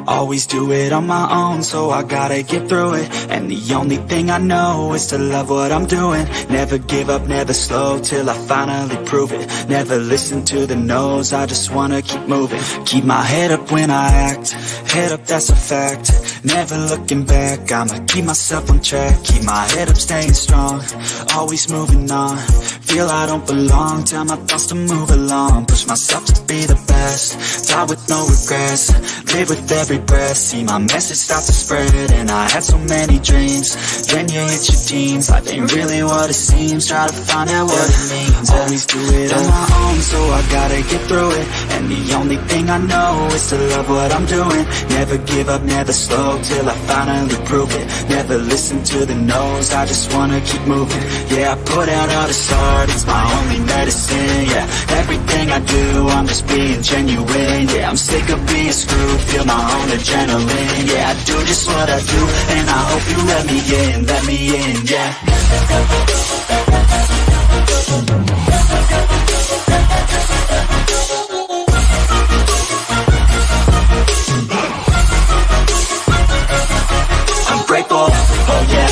Always do it on my own, so I gotta get through it. And the only thing I know is to love what I'm doing. Never give up, never slow, till I finally prove it. Never listen to the no's, I just wanna keep moving. Keep my head up when I act, head up, that's a fact. Never looking back, I'ma keep myself on track. Keep my head up, staying strong, always moving on. Feel I don't belong, tell my thoughts to move along. Push myself to be the best, die with no regrets. Live with every breath, see my message start to spread. And I had so many dreams, then you hit your teens. Life ain't really what it seems, try to find out what it means. Always do it on my own, so I gotta get through it. And the only thing I know is to love what I'm doing. Never give up, never slow, till I finally prove it. Never listen to the no's, I just wanna keep moving. Yeah, I put out all this art, it's my only medicine. Yeah, everything I do, I'm just being genuine. Yeah, I'm sick of being screwed, feel my own adrenaline. Yeah, I do just what I do, and I hope you let me in, yeah. I'm grateful, oh yeah,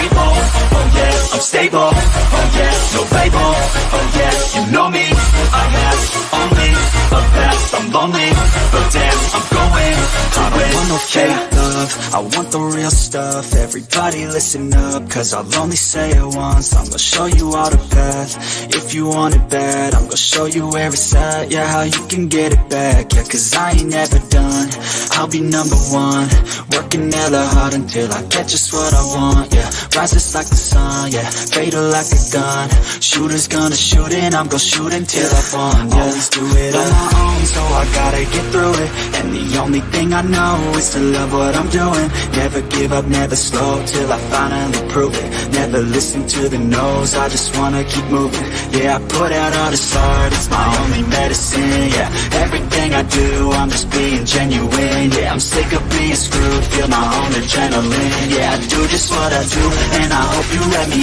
able, oh yeah, I'm stable, oh yeah, no label, oh yeah, you know me, I have only a past, I'm lonely, but damn, I'm going to win. I don't want no fake love, I want the real stuff. Everybody listen up, cause I'll only say it once. I'm gonna show you all the path, if you want it bad. I'm gonna show you where it's at, yeah, how you can get it back. Yeah, cause I ain't never done, I'll be number one. Working hella hard until I get just what I want, yeah. Rises like the sun, yeah, fatal like a gun. Shooter's gonna shoot and I'm gonna shoot until I've won, yeah. Always do it on my own, so I gotta get through it. And the only thing I know is to love what I'm doing. Never give up, never slow, till I finally prove it. Never listen to the no's, I just wanna keep moving. Yeah, I put out all this art, it's my only medicine. Yeah, everything I do, I'm just being genuine. Yeah, I'm sick of being screwed, feel my own adrenaline. Yeah, I do just what I do, and I hope you let me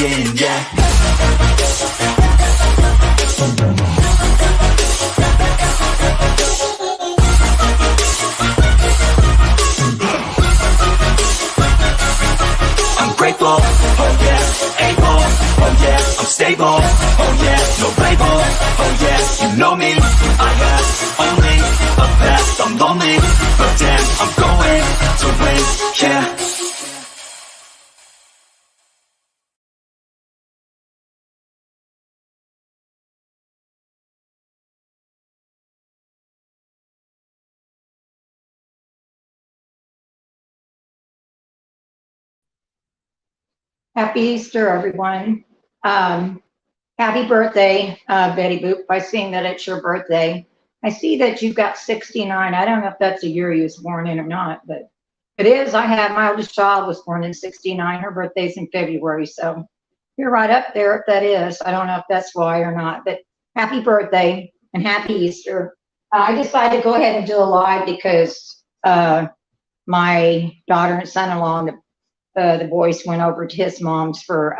in, yeah. Grateful, oh yeah, able, oh yeah, I'm stable, oh yeah, no label, oh yeah, you know me, I have only a past, I'm lonely, but damn, I'm going to win, yeah. Happy Easter, everyone. Happy birthday, Betty Boop, by seeing that it's your birthday. I see that you've got 69. I don't know if that's a year you was born in or not, but it is. I had my oldest child was born in 69. Her birthday's in February, so you're right up there if that is. I don't know if that's why or not, but happy birthday and happy Easter. I decided to go ahead and do a live because my daughter and son-in-law, the boys went over to his mom's for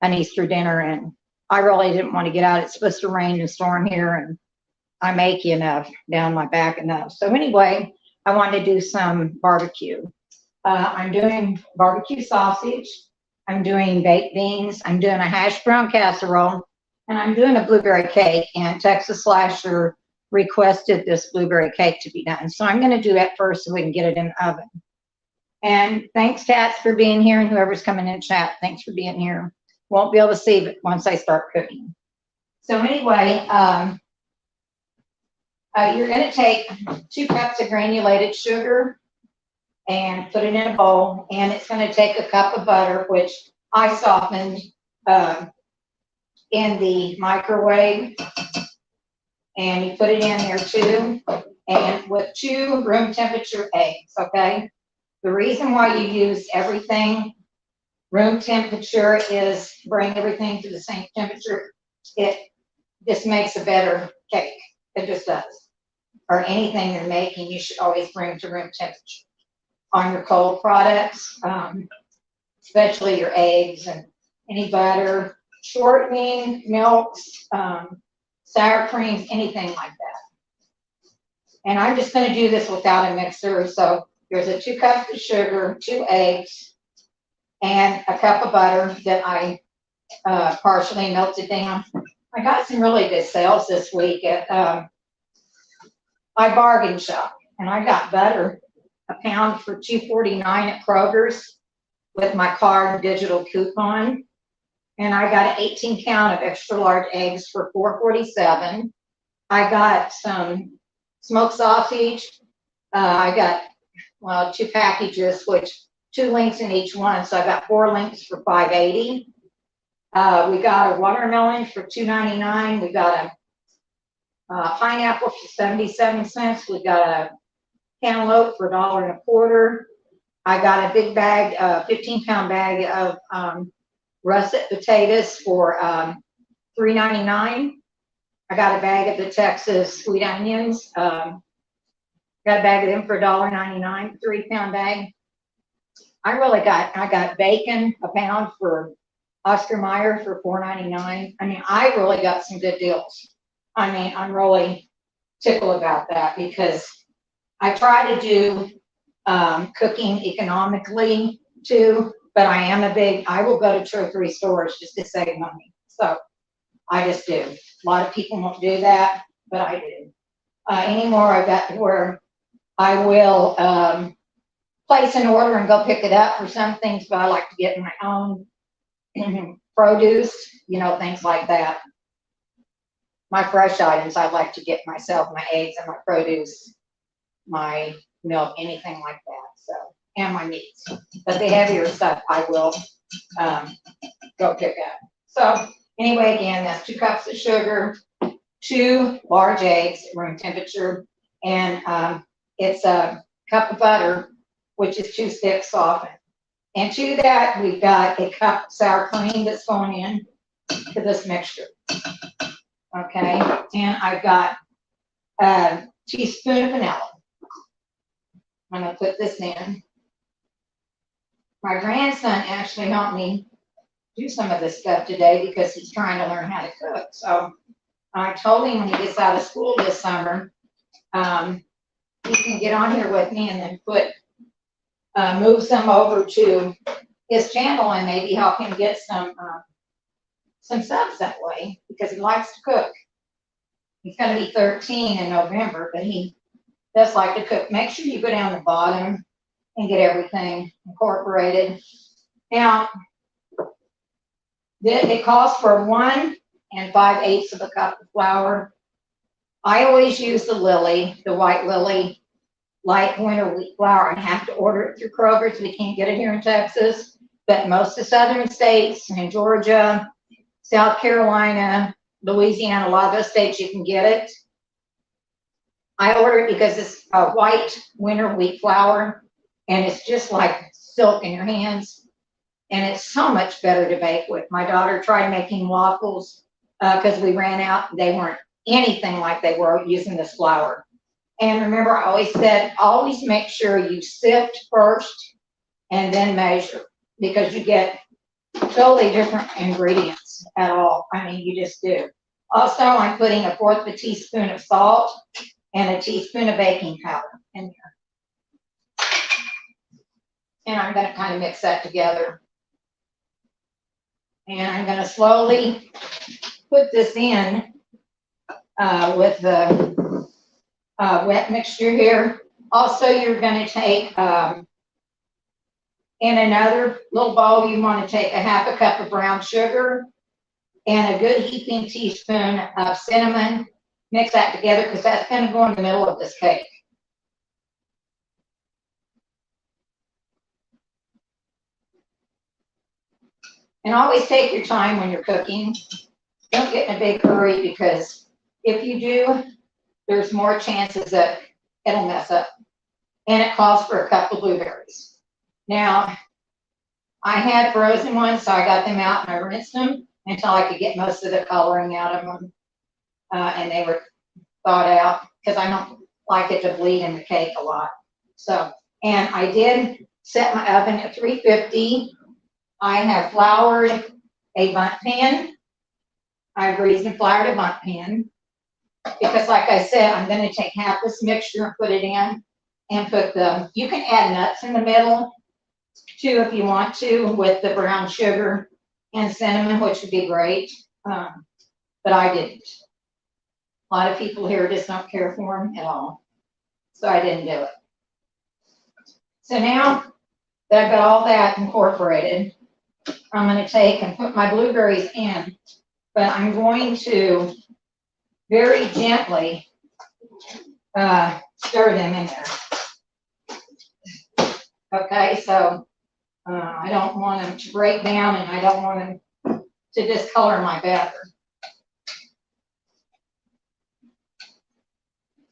an Easter dinner, and I really didn't want to get out. It's supposed to rain and storm here, and I'm achy enough down my back enough. So anyway, I wanted to do some barbecue. I'm doing barbecue sausage. I'm doing baked beans. I'm doing a hash brown casserole, and I'm doing a blueberry cake. And Texas Slasher requested this blueberry cake to be done. So I'm going to do that first so we can get it in the oven. And thanks, Tats, for being here, and whoever's coming in chat, thanks for being here. Won't be able to see it once I start cooking. So anyway, you're going to take 2 cups of granulated sugar and put it in a bowl, and it's going to take a cup of butter, which I softened in the microwave, and you put it in there too, and with 2 room temperature eggs, okay? The reason why you use everything room temperature is bring everything to the same temperature. It just makes a better cake. It just does. Or anything you're making, you should always bring to room temperature. On your cold products, especially your eggs and any butter, shortening, milks, sour creams, anything like that. And I'm just going to do this without a mixer. So there's 2 cups of sugar, 2 eggs, and a cup of butter that I partially melted down. I got some really good sales this week at my bargain shop, and I got butter a pound for $2.49 at Kroger's with my card and digital coupon. And I got an 18 count of extra large eggs for $4.47. I got some smoked sausage. I got 2 packages, which 2 links in each one, so I got 4 links for $5.80. We got a watermelon for $2.99. We got a pineapple for 77 cents. We got a cantaloupe for $1.25. I got a big bag, 15-pound bag of russet potatoes for $3.99. I got a bag of the Texas sweet onions. Got a bag of them for $1.99, 3-pound bag. I got bacon a pound for Oscar Mayer for $4.99. I mean, I really got some good deals. I mean, I'm really tickled about that because I try to do cooking economically too, but I will go to 2 or 3 stores just to save money. So I just do. A lot of people won't do that, but I do. Anymore, I got to where I will place an order and go pick it up for some things, but I like to get my own produce, things like that. My fresh items, I like to get myself, my eggs and my produce, my milk, anything like that. So, and my meats. But the heavier stuff, I will go pick up. So, anyway, again, that's 2 cups of sugar, 2 large eggs, room temperature, and it's a cup of butter, which is 2 sticks softened. And to that, we've got a cup of sour cream that's going in to this mixture. Okay, and I've got a teaspoon of vanilla. I'm going to put this in. My grandson actually helped me do some of this stuff today because he's trying to learn how to cook. So I told him when he gets out of school this summer, he can get on here with me and then move some over to his channel and maybe help him get some subs that way because he likes to cook. He's going to be 13 in November, but he does like to cook. Make sure you go down the bottom and get everything incorporated. Now, it calls for 1 5/8 of a cup of flour. I always use the Lily, the white Lily, light winter wheat flour. I have to order it through Kroger's. We can't get it here in Texas, but most of the southern states in Georgia, South Carolina, Louisiana, a lot of those states you can get it. I order it because it's a white winter wheat flour and it's just like silk in your hands. And it's so much better to bake with. My daughter tried making waffles because we ran out. They weren't anything like they were using this flour. And remember, I always said, always make sure you sift first and then measure because you get totally different ingredients at all. I mean, you just do. Also, I'm putting 1/4 of a teaspoon of salt and a teaspoon of baking powder in here. And I'm going to kind of mix that together. And I'm going to slowly put this in with the wet mixture here. Also, you're going to take, in another little bowl, you want to take 1/2 cup of brown sugar and a good heaping teaspoon of cinnamon. Mix that together because that's going to go in the middle of this cake. And always take your time when you're cooking. Don't get in a big hurry because if you do, there's more chances that it'll mess up. And it calls for a cup of blueberries. Now, I had frozen ones, so I got them out and I rinsed them until I could get most of the coloring out of them. And they were thawed out because I don't like it to bleed in the cake a lot. So, and I did set my oven at 350. I have floured a bundt pan. I've greased and floured a bundt pan. because like I said, I'm going to take half this mixture and put it in and put you can add nuts in the middle too if you want to with the brown sugar and cinnamon, which would be great. But I didn't. A lot of people here just don't care for them at all. So I didn't do it. So now that I've got all that incorporated, I'm going to take and put my blueberries in, but I'm going to very gently stir them in there. Okay, so I don't want them to break down and I don't want them to discolor my batter.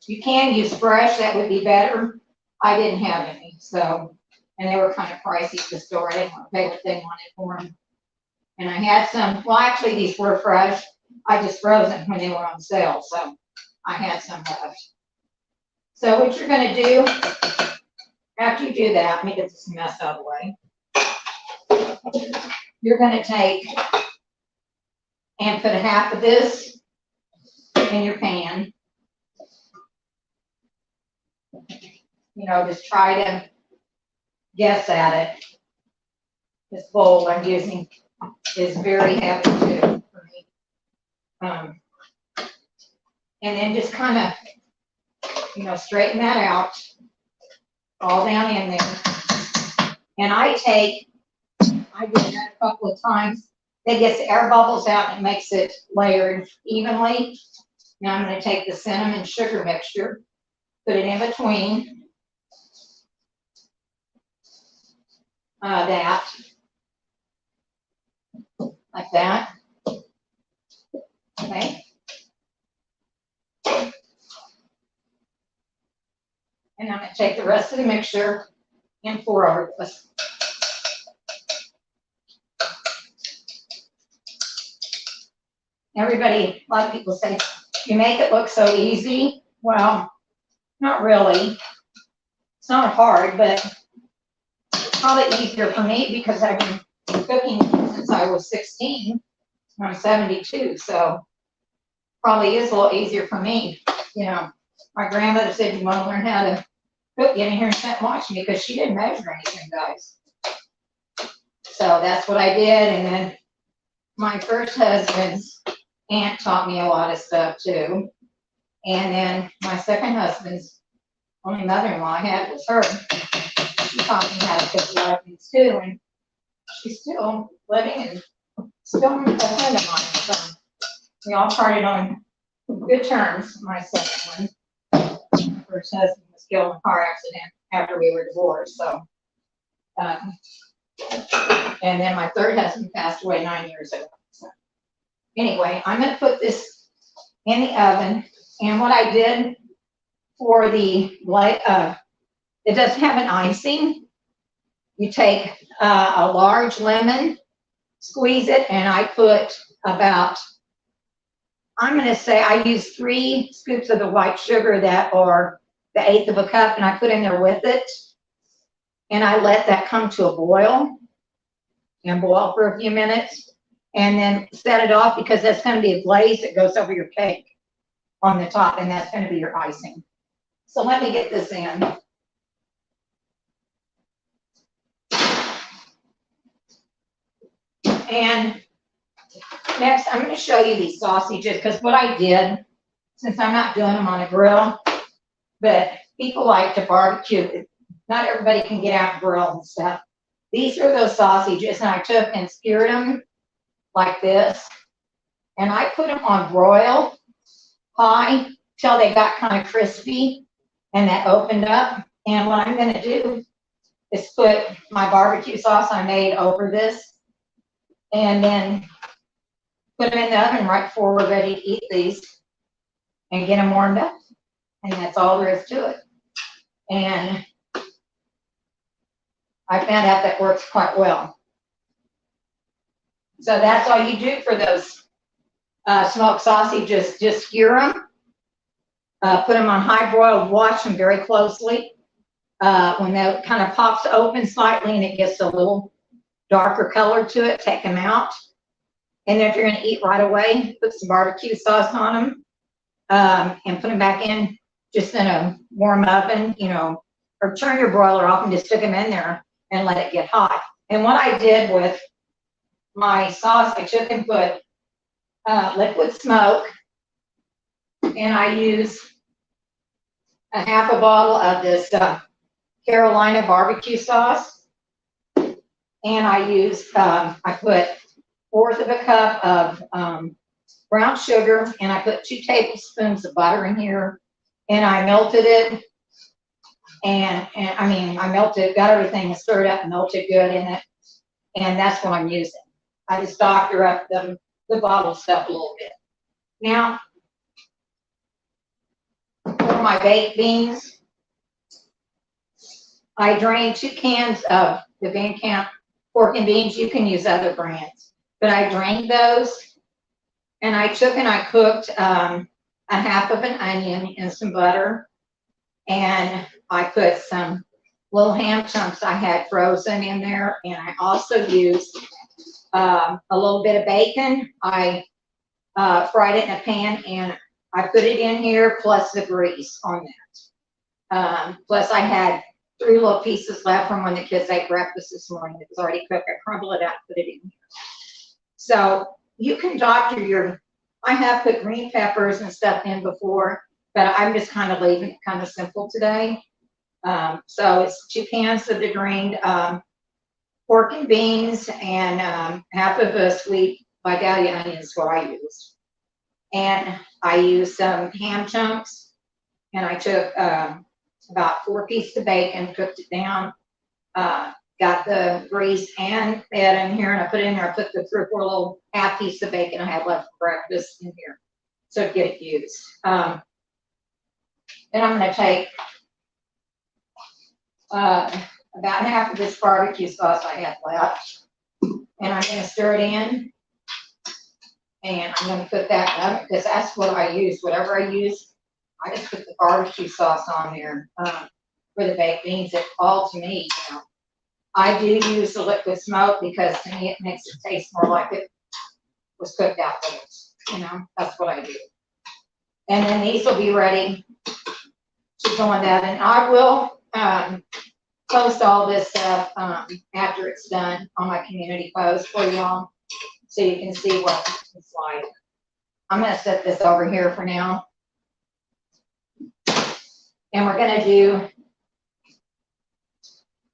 You can use fresh, that would be better. I didn't have any, so, and they were kind of pricey at the store. I didn't want to pay what they wanted for them. And I had some, well, actually these were fresh. I just froze them when they were on sale, so I had some left. So what you're going to do, after you do that, let me get this mess out of the way. You're going to take and put a half of this in your pan. You know, just try to guess at it. This bowl I'm using is very heavy too for me. And then just kind of, you know, straighten that out all down in there. And I did that a couple of times. That gets the air bubbles out and it makes it layered evenly. Now I'm going to take the cinnamon sugar mixture, put it in between that, like that. Okay. And I'm going to take the rest of the mixture and pour over this. Everybody, a lot of people say, you make it look so easy. Well, not really. It's not hard, but it's probably easier for me because I've been cooking since I was 16. I'm 72, so probably is a little easier for me. You know, my grandmother said, you want to learn how to cook, get in here and sit and watch me, because she didn't measure anything, guys. So that's what I did. And then my first husband's aunt taught me a lot of stuff too. And then my second husband's only mother-in-law I had was her. She taught me how to cook a lot of things too. And she's still living and still a friend of mine. So we all parted on good terms. My second one, my first husband was killed in a car accident after we were divorced. So, and then my third husband passed away 9 years ago. So anyway, I'm going to put this in the oven. And what I did for the it doesn't have an icing. You take a large lemon, squeeze it, and I put about, I'm going to say I use 3 scoops of the white sugar that are the 1/8 of a cup, and I put in there with it. And I let that come to a boil and boil for a few minutes, and then set it off, because that's going to be a glaze that goes over your cake on the top, and that's going to be your icing. So let me get this in. And next, I'm going to show you these sausages, because what I did, since I'm not doing them on a grill, but people like to barbecue. Not everybody can get out and grill and stuff. These are those sausages, and I took and skewered them like this, and I put them on broil high till they got kind of crispy and that opened up. And what I'm going to do is put my barbecue sauce I made over this, and then put them in the oven right before we're ready to eat these and get them warmed up. And that's all there is to it. And I found out that works quite well. So that's all you do for those smoked sausages. Just skewer them, put them on high broil, wash them very closely. When that kind of pops open slightly and it gets a little darker color to it, take them out. And if you're going to eat right away, put some barbecue sauce on them. and put them back in just in a warm oven, you know, or turn your broiler off and just stick them in there and let it get hot. And what I did with my sauce, I took and put liquid smoke, and I used a half a bottle of this Carolina barbecue sauce, and I used, I put 1/4 of a cup of brown sugar, and I put 2 tablespoons of butter in here, and I melted it, and I mean, I melted, got everything stirred up and melted good in it, and that's what I'm using. I just doctor up the bottle stuff a little bit. Now, for my baked beans, I drained 2 cans of the Van Camp pork and beans. You can use other brands, but I drained those, and I took and I cooked a half of an onion in some butter, and I put some little ham chunks I had frozen in there, and I also used a little bit of bacon. I fried it in a pan, and I put it in here, plus the grease on that. Plus I had 3 little pieces left from when the kids ate breakfast this morning. It was already cooked. I crumbled it out, put it in here. So you can doctor your, I have put green peppers and stuff in before, but I'm just kind of leaving it kind of simple today. So it's 2 cans of the drained pork and beans, and half of a sweet Vidalia onion is what I used. And I used some ham chunks, and I took about 4 pieces of bacon, cooked it down, got the grease and that in here, and I put it in there. I put the 3 or 4 little half piece of bacon I had left for breakfast in here, so to get it used. Then I'm going to take about half of this barbecue sauce I had left, and I'm going to stir it in, and I'm going to put that in the oven, because that's what I use. Whatever I use, I just put the barbecue sauce on there for the baked beans. It all, to me, you know, I do use the liquid smoke, because to me it makes it taste more like it was cooked out there. You know, that's what I do. And then these will be ready to go in that, and I will post all this stuff after it's done on my community post for y'all, so you can see what it's like. I'm going to set this over here for now, and we're going to do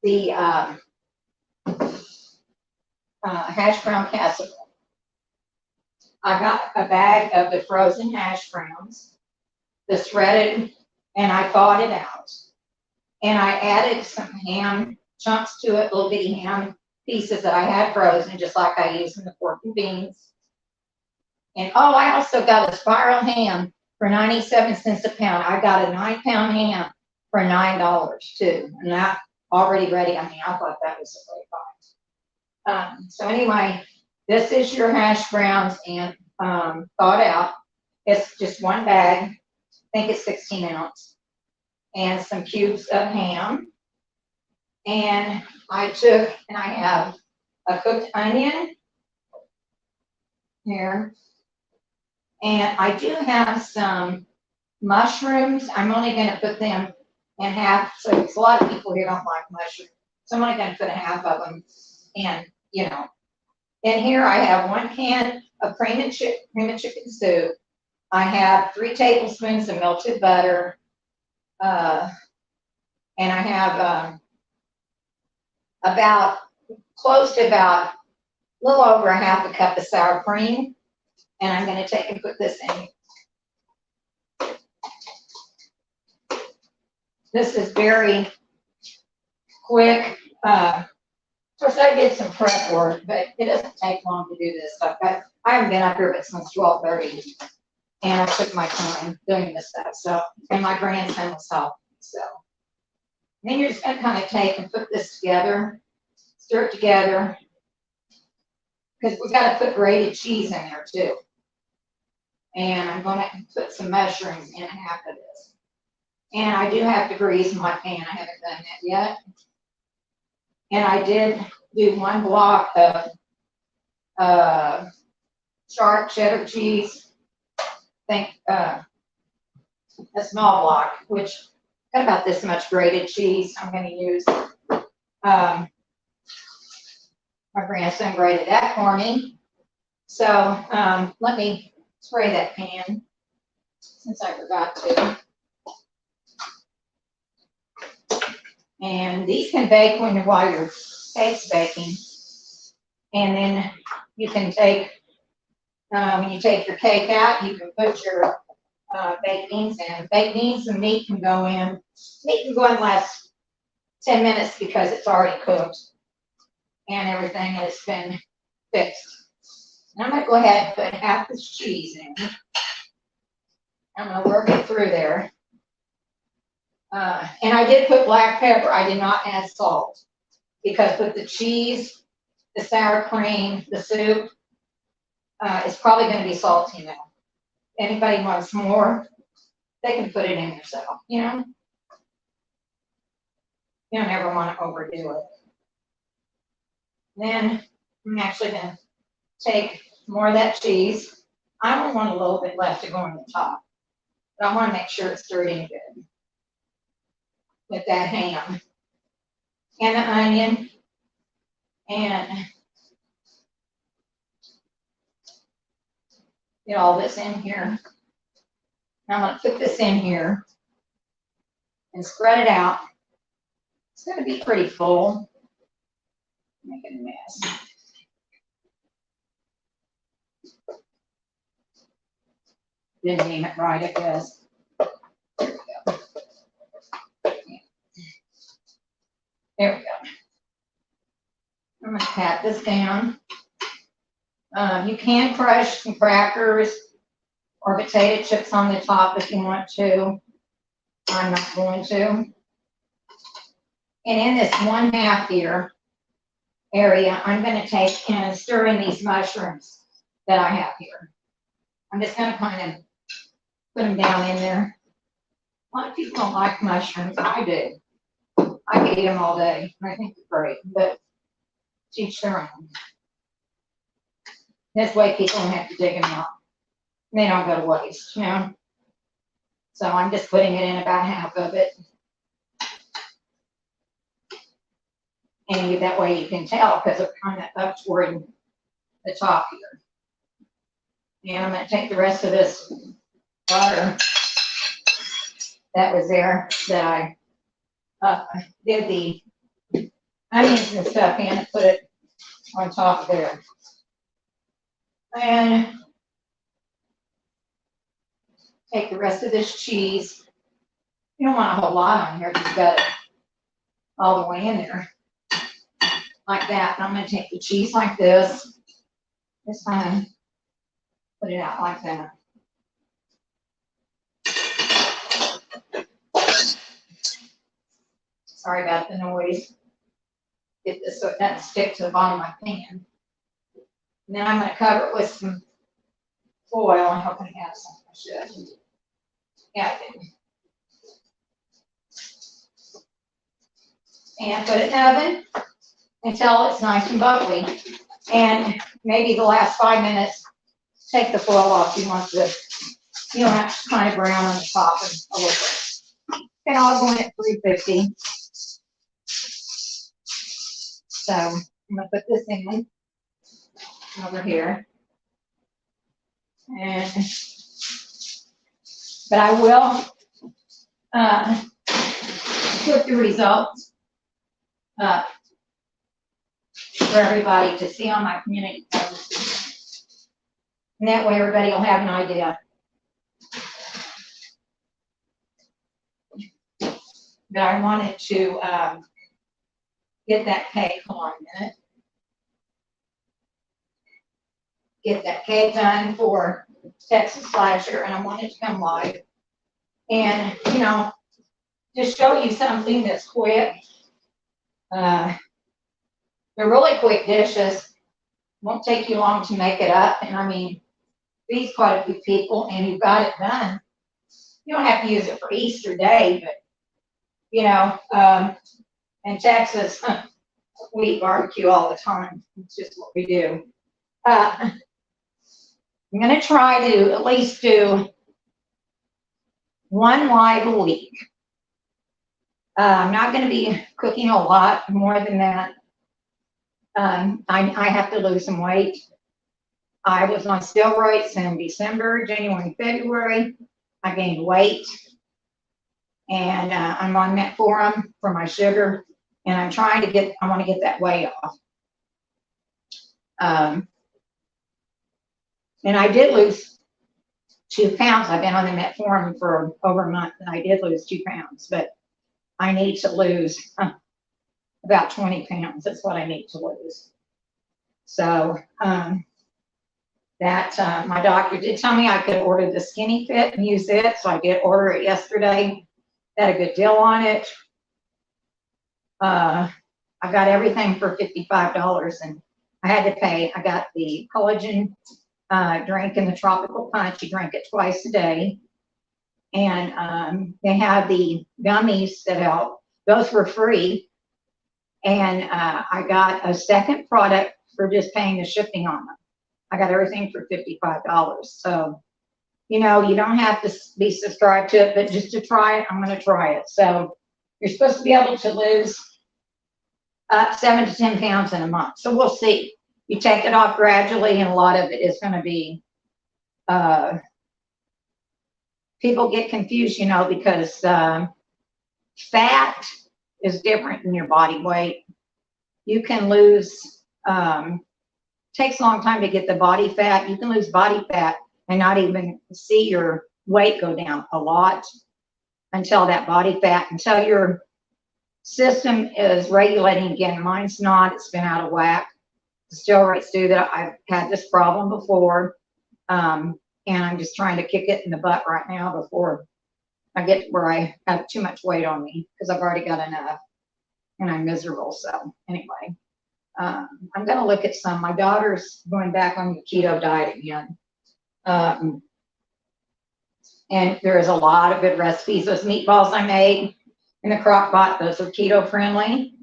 the hash brown casserole. I got a bag of the frozen hash browns, the shredded, and I thawed it out. And I added some ham chunks to it, little bitty ham pieces that I had frozen, just like I used in the pork and beans. And oh, I also got a spiral ham for 97 cents a pound. I got a 9-pound ham for $9 too. And that already ready. I mean, I thought that was a great buy. So anyway, this is your hash browns and thawed out. It's just 1 bag. I think it's 16 ounce. And some cubes of ham. And I took, and I have a cooked onion here. And I do have some mushrooms. I'm only going to put them in half. So a lot of people here don't like mushrooms. So I'm only going to put a half of them in, you know. And here I have 1 can of cream and chicken soup. I have 3 tablespoons of melted butter. And I have about close to about a little over a half a cup of sour cream, and I'm going to take and put this in. This is very quick. Of course, I did some prep work, but it doesn't take long to do this stuff. I haven't been up here but since 12:30. And I took my time doing this stuff. So, and my grandson was helping. So, then you're just going to kind of take and put this together, stir it together, because we've got to put grated cheese in there too. And I'm going to put some mushrooms in half of this. And I do have to grease my pan. I haven't done that yet. And I did do 1 block of sharp cheddar cheese. I think a small block, which got about this much grated cheese. I'm going to use. My grandson grated that for me. So let me spray that pan since I forgot to. And these can bake while your cake's baking. And then you can take, when you take your cake out, you can put your baked beans in. Baked beans and meat can go in. Meat can go in less 10 minutes because it's already cooked and everything has been fixed. And I'm going to go ahead and put half this cheese in. I'm going to work it through there. And I did put black pepper. I did not add salt because with the cheese, the sour cream, the soup, it's probably going to be salty now. Anybody wants more, they can put it in yourself, you know? You don't ever want to overdo it. Then I'm actually going to take more of that cheese. I only want a little bit left to go on the top, but I want to make sure it's stirred in good with that ham and the onion and get all this in here. Now I'm going to put this in here and spread it out. It's going to be pretty full. Make it a mess. Didn't name it right, I guess. There we go. There we go. I'm going to pat this down. You can crush some crackers or potato chips on the top if you want to. I'm not going to. And in this 1/2 here area, I'm going to take and stir in these mushrooms that I have here. I'm just going to kind of put them down in there. A lot of people don't like mushrooms. I do. I could eat them all day. I think they're great, but each their own. This way people don't have to dig them out. They don't go to waste, you know. So I'm just putting it in about half of it. And that way you can tell because it's kind of up toward the top here. And I'm going to take the rest of this butter that was there that I did the onions and stuff in and put it on top of there. And take the rest of this cheese. You don't want a whole lot on here because you've got it all the way in there. Like that. And I'm going to take the cheese like this. Just kind of put it out like that. Sorry about the noise. Get this so it doesn't stick to the bottom of my pan. And then I'm going to cover it with some foil. I'm hoping to have some. I should. Yeah, I did. And put it in the oven until it's nice and bubbly. And maybe the last 5 minutes, take the foil off. You want to, you know, have to kind of brown on the top and a little bit. And I'll go in at 350. So I'm going to put this in over here. And, but I will put the results up for everybody to see on my community post. And that way everybody will have an idea. But I wanted to get that cake, hold on a minute. Get that cake done for Texas Slasher, and I wanted to come live and, you know, just show you something that's quick. They're really quick dishes. Won't take you long to make it up, and I mean, feeds quite a few people, and you've got it done. You don't have to use it for Easter Day, but you know, in Texas, we eat barbecue all the time. It's just what we do. I'm going to try to at least do 1 live a week. I'm not going to be cooking a lot more than that. I have to lose some weight. I was on steroids in December, January, and February. I gained weight, and I'm on metformin for my sugar, and I want to get that weight off. And I did lose 2 pounds. I've been on the metformin for over a month, and I did lose 2 pounds, but I need to lose about 20 pounds. That's what I need to lose. So my doctor did tell me I could order the Skinny Fit and use it, so I did order it yesterday. Got a good deal on it. I got everything for $55, and I had to pay. I got the collagen drink and the tropical punch. You drink it twice a day. And they have the gummies that help. Those were free. And I got a second product for just paying the shipping on them. I got everything for $55. So, you know, you don't have to be subscribed to it, but just to try it, I'm going to try it. So you're supposed to be able to lose 7 to 10 pounds in a month. So we'll see. You take it off gradually, and a lot of it is going to be, people get confused, you know, because fat is different than your body weight. You can lose, takes a long time to get the body fat. You can lose body fat and not even see your weight go down a lot until your system is regulating again. Mine's not. It's been out of whack. The steroids do that. I've had this problem before, and I'm just trying to kick it in the butt right now before I get to where I have too much weight on me, because I've already got enough and I'm miserable. So anyway, I'm going to look at some. My daughter's going back on the keto diet again. And there's a lot of good recipes. Those meatballs I made in the crock pot, those are keto friendly.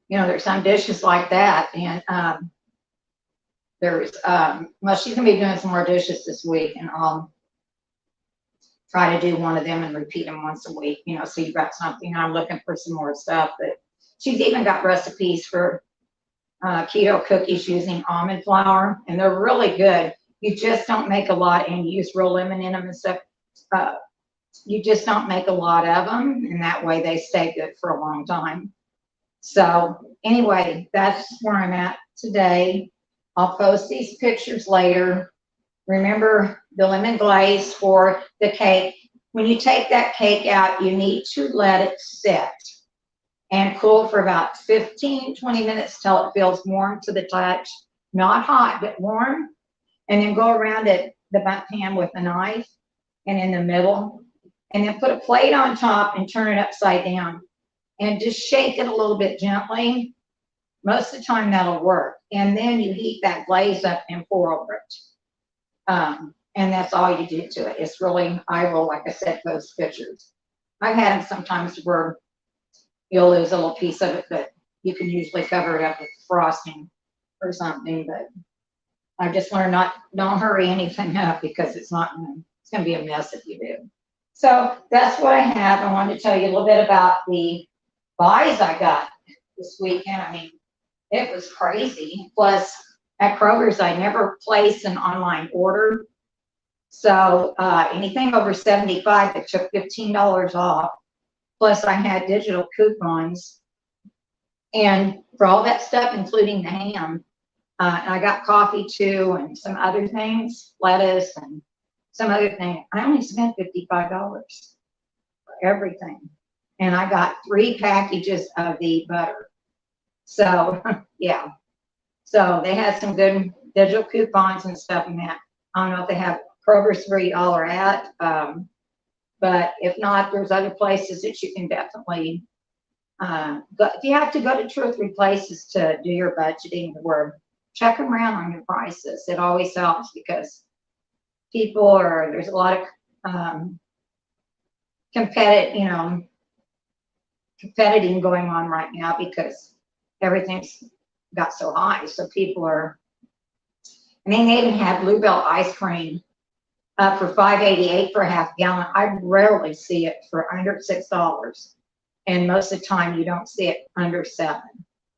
You know, there's some dishes like that. And there's, well, she's going to be doing some more dishes this week, and I'll try to do one of them and repeat them once a week, you know, so you've got something. I'm looking for some more stuff, but she's even got recipes for keto cookies using almond flour, and they're really good. You just don't make a lot, and you use real lemon in them and stuff. You just don't make a lot of them, and that way they stay good for a long time. So anyway, that's where I'm at today. I'll post these pictures later. Remember the lemon glaze for the cake. When you take that cake out, you need to let it sit and cool for about 15, 20 minutes till it feels warm to the touch. Not hot, but warm. And then go around it, the pan with a knife and in the middle. And then put a plate on top and turn it upside down. And just shake it a little bit gently. Most of the time that'll work. And then you heat that glaze up and pour over it. And that's all you do to it. It's really, I will, like I said, post pictures. I've had them sometimes where you'll lose a little piece of it, but you can usually cover it up with frosting or something. But I've just learned don't hurry anything up, because it's going to be a mess if you do. So that's what I have. I wanted to tell you a little bit about the buys I got this weekend. I mean, it was crazy. Plus, at Kroger's, I never place an online order. So anything over $75, they took $15 off. Plus, I had digital coupons. And for all that stuff, including the ham, and I got coffee too, and some other things, lettuce and some other thing. I only spent $55 for everything. And I got 3 packages of the butter. So, yeah. So they had some good digital coupons and stuff in that. I don't know if they have Kroger's where y'all are at. But if not, there's other places that you can definitely go. If you have to go to 2 or 3 places to do your budgeting, or check around on your prices. It always helps, because there's a lot of competing going on right now, because everything's got so high. So people are, I mean, they even have Bluebell ice cream for $5.88 for a half gallon. I rarely see it for under $6. And most of the time you don't see it under $7.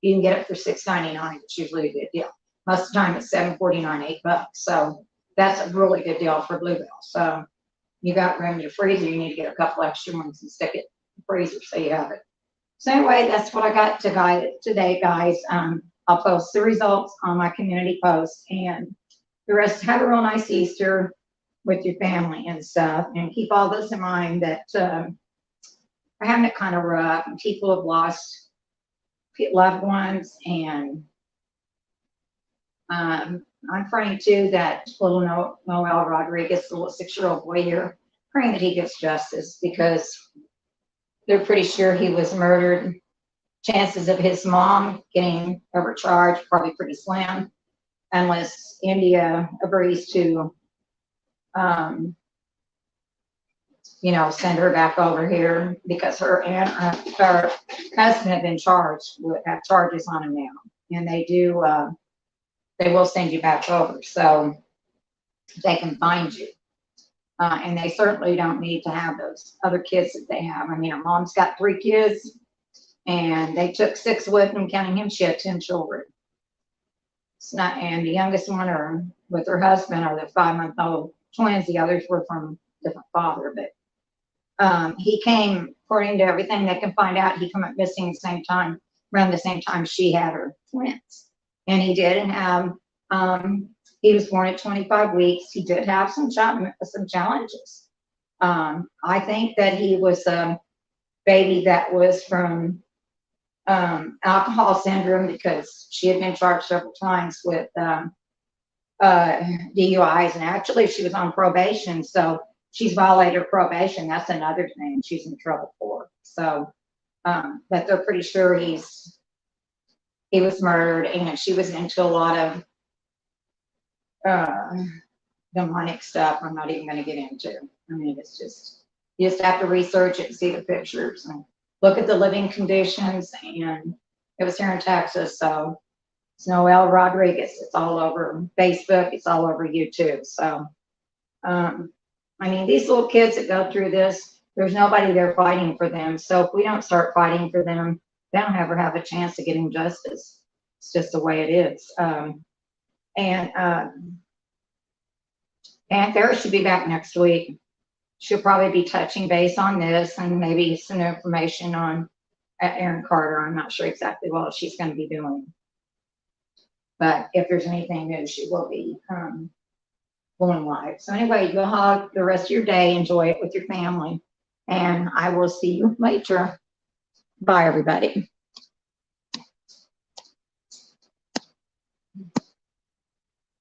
You can get it for $6.99, which is usually a good deal. Most of the time it's $7.49, $8. So that's a really good deal for bluebell. So you got room in your freezer, you need to get a couple extra ones and stick it in the freezer so you have it. So anyway, that's what I got today, guys. I'll post the results on my community post, and the rest, have a real nice Easter with your family and stuff, and keep all this in mind that we're having it kind of rough, and people have lost loved ones, and I'm praying too that little Noel Rodriguez, the little 6-year-old boy here, praying that he gets justice, because they're pretty sure he was murdered. Chances of his mom getting overcharged probably pretty slim, unless India agrees to, send her back over here, because her her husband had been charged with, have charges on him now, and they will send you back over, so they can find you. And they certainly don't need to have those other kids that they have. I mean, her mom's got 3 kids, and they took 6 with them, counting him. She had 10 children. It's not, and the youngest one, or with her husband, are the 5-month-old twins. The others were from a different father. But he came, according to everything they can find out, he came up missing around the same time she had her twins. And he did have, he was born at 25 weeks. He did have some challenges. I think that he was a baby that was from alcohol syndrome, because she had been charged several times with DUIs, and actually she was on probation, so she's violated her probation. That's another thing she's in trouble for. So, but they're pretty sure he was murdered, and she was into a lot of demonic stuff I'm not even going to get into. I mean, it's just, you just have to research it and see the pictures and look at the living conditions. And it was here in Texas, so it's Noel Rodriguez. It's all over Facebook. It's all over YouTube. So, I mean, these little kids that go through this, there's nobody there fighting for them. So if we don't start fighting for them, they don't ever have a chance of getting justice. It's just the way it is. And Aunt Farrah should be back next week. She'll probably be touching base on this, and maybe some information on Aaron Carter. I'm not sure exactly what she's going to be doing. But if there's anything new, she will be going live. So anyway, you'll have the rest of your day. Enjoy it with your family. And I will see you later. Bye, everybody.